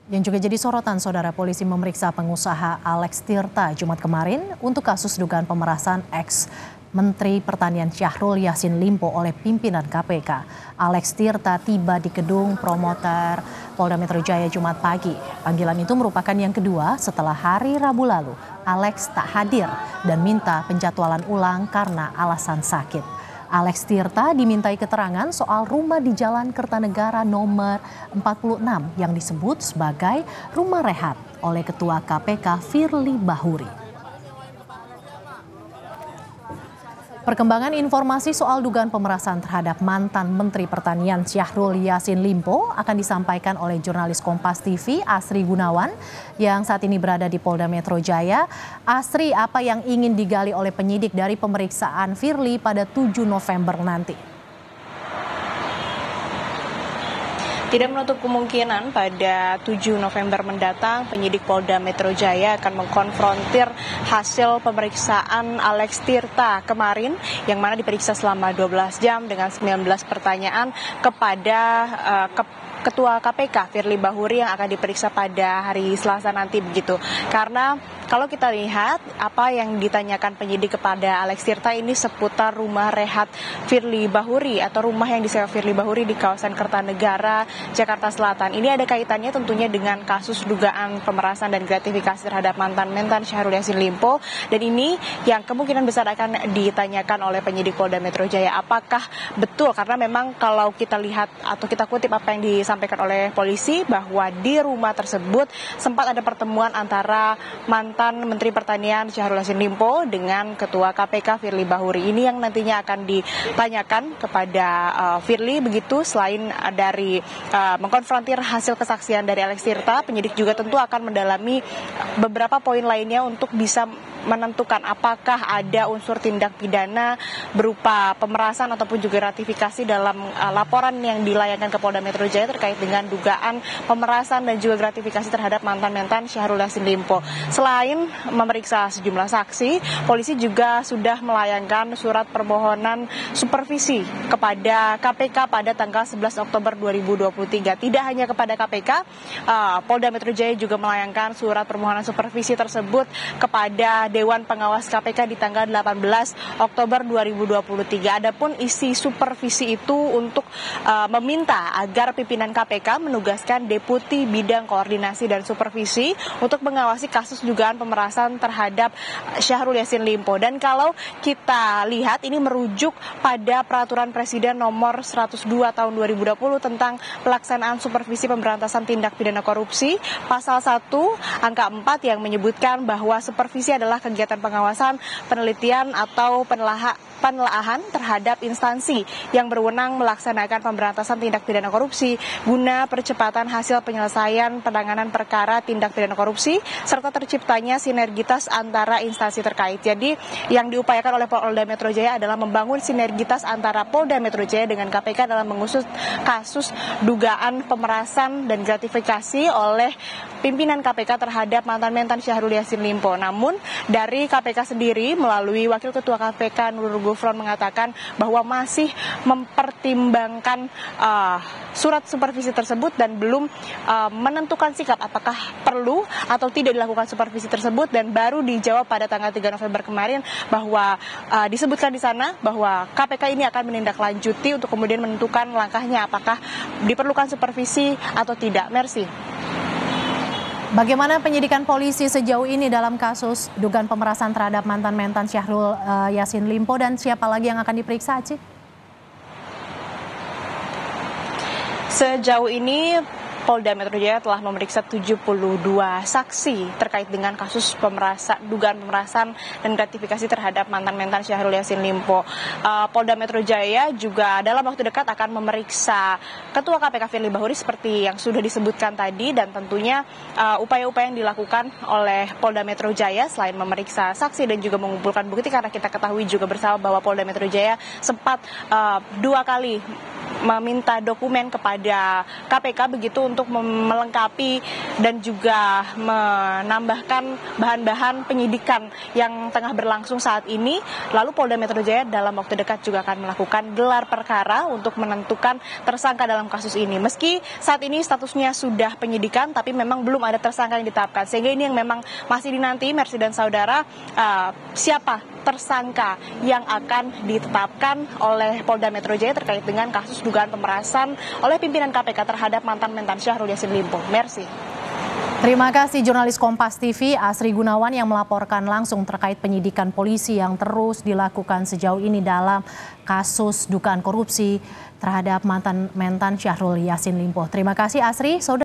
Yang juga jadi sorotan, saudara, polisi memeriksa pengusaha Alex Tirta Jumat kemarin untuk kasus dugaan pemerasan ex-Menteri Pertanian Syahrul Yassin Limpo oleh pimpinan KPK. Alex Tirta tiba di gedung promoter Polda Metro Jaya Jumat pagi. Panggilan itu merupakan yang kedua setelah hari Rabu lalu Alex tak hadir dan minta penjadwalan ulang karena alasan sakit. Alex Tirta dimintai keterangan soal rumah di Jalan Kertanegara nomor 46 yang disebut sebagai rumah rehat oleh Ketua KPK Firly Bahuri. Perkembangan informasi soal dugaan pemerasan terhadap mantan Menteri Pertanian Syahrul Yassin Limpo akan disampaikan oleh jurnalis Kompas TV Asri Gunawan yang saat ini berada di Polda Metro Jaya. Asri, apa yang ingin digali oleh penyidik dari pemeriksaan Firly pada 7 November nanti? Tidak menutup kemungkinan pada 7 November mendatang penyidik Polda Metro Jaya akan mengkonfrontir hasil pemeriksaan Alex Tirta kemarin yang mana diperiksa selama 12 jam dengan 19 pertanyaan kepada Ketua KPK Firly Bahuri yang akan diperiksa pada hari Selasa nanti begitu. Karena kalau kita lihat apa yang ditanyakan penyidik kepada Alex Tirta ini seputar rumah rehat Firly Bahuri atau rumah yang disewa Firly Bahuri di kawasan Kertanegara, Jakarta Selatan. Ini ada kaitannya tentunya dengan kasus dugaan pemerasan dan gratifikasi terhadap mantan Syahrul Yassin Limpo. Dan ini yang kemungkinan besar akan ditanyakan oleh penyidik Polda Metro Jaya. Apakah betul? Karena memang kalau kita lihat atau kita kutip apa yang disampaikan oleh polisi bahwa di rumah tersebut sempat ada pertemuan antara mantan Menteri Pertanian Syahrul Yassin Limpo dengan Ketua KPK Firly Bahuri. Ini yang nantinya akan ditanyakan kepada Firly begitu. Selain dari mengkonfrontir hasil kesaksian dari Alex Tirta, penyidik juga tentu akan mendalami beberapa poin lainnya untuk bisa menentukan apakah ada unsur tindak pidana berupa pemerasan ataupun juga ratifikasi dalam laporan yang dilayangkan ke Polda Metro Jaya terkait dengan dugaan pemerasan dan juga gratifikasi terhadap mantan Syahrul Yassin Limpo. Selain memeriksa sejumlah saksi, polisi juga sudah melayangkan surat permohonan supervisi kepada KPK pada tanggal 11 Oktober 2023. Tidak hanya kepada KPK, Polda Metro Jaya juga melayangkan surat permohonan supervisi tersebut kepada Dewan Pengawas KPK di tanggal 18 Oktober 2023. Adapun isi supervisi itu untuk meminta agar pimpinan KPK menugaskan Deputi Bidang Koordinasi dan Supervisi untuk mengawasi kasus dugaan pemerasan terhadap Syahrul Yassin Limpo. Dan kalau kita lihat ini merujuk pada Peraturan Presiden nomor 102 tahun 2020 tentang pelaksanaan supervisi pemberantasan tindak pidana korupsi, pasal 1 angka 4 yang menyebutkan bahwa supervisi adalah kegiatan pengawasan, penelitian atau penelaahan terhadap instansi yang berwenang melaksanakan pemberantasan tindak pidana korupsi guna percepatan hasil penyelesaian penanganan perkara tindak pidana korupsi serta terciptanya sinergitas antara instansi terkait. Jadi yang diupayakan oleh Polda Metro Jaya adalah membangun sinergitas antara Polda Metro Jaya dengan KPK dalam mengusut kasus dugaan pemerasan dan gratifikasi oleh pimpinan KPK terhadap mantan Syahrul Yassin Limpo. Namun dari KPK sendiri melalui Wakil Ketua KPK Nurul Gufron mengatakan bahwa masih mempertimbangkan surat supervisi tersebut dan belum menentukan sikap apakah perlu atau tidak dilakukan supervisi tersebut, dan baru dijawab pada tanggal 3 November kemarin bahwa disebutkan di sana bahwa KPK ini akan menindaklanjuti untuk kemudian menentukan langkahnya apakah diperlukan supervisi atau tidak. Merci. Bagaimana penyidikan polisi sejauh ini dalam kasus dugaan pemerasan terhadap mantan Syahrul Yassin Limpo, dan siapa lagi yang akan diperiksa, Ci? Sejauh ini Polda Metro Jaya telah memeriksa 72 saksi terkait dengan kasus dugaan pemerasan dan gratifikasi terhadap mantan Syahrul Yassin Limpo. Polda Metro Jaya juga dalam waktu dekat akan memeriksa Ketua KPK Firly Bahuri seperti yang sudah disebutkan tadi, dan tentunya upaya-upaya yang dilakukan oleh Polda Metro Jaya selain memeriksa saksi dan juga mengumpulkan bukti, karena kita ketahui juga bersama bahwa Polda Metro Jaya sempat 2 kali meminta dokumen kepada KPK begitu untuk melengkapi dan juga menambahkan bahan-bahan penyidikan yang tengah berlangsung saat ini. Lalu Polda Metro Jaya dalam waktu dekat juga akan melakukan gelar perkara untuk menentukan tersangka dalam kasus ini. Meski saat ini statusnya sudah penyidikan, tapi memang belum ada tersangka yang ditetapkan. Sehingga ini yang memang masih dinanti Mercy dan saudara, siapa tersangka yang akan ditetapkan oleh Polda Metro Jaya terkait dengan kasus dugaan pemerasan oleh pimpinan KPK terhadap mantan Mentan Syahrul Yassin Limpo. Mercy. Terima kasih jurnalis Kompas TV Asri Gunawan yang melaporkan langsung terkait penyidikan polisi yang terus dilakukan sejauh ini dalam kasus dugaan korupsi terhadap mantan Mentan Syahrul Yassin Limpo. Terima kasih Asri.